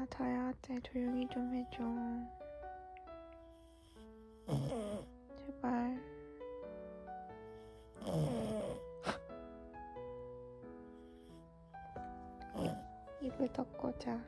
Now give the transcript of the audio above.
나 자야 돼. 조용히 좀 해줘. 제발. 입을 덮고 자.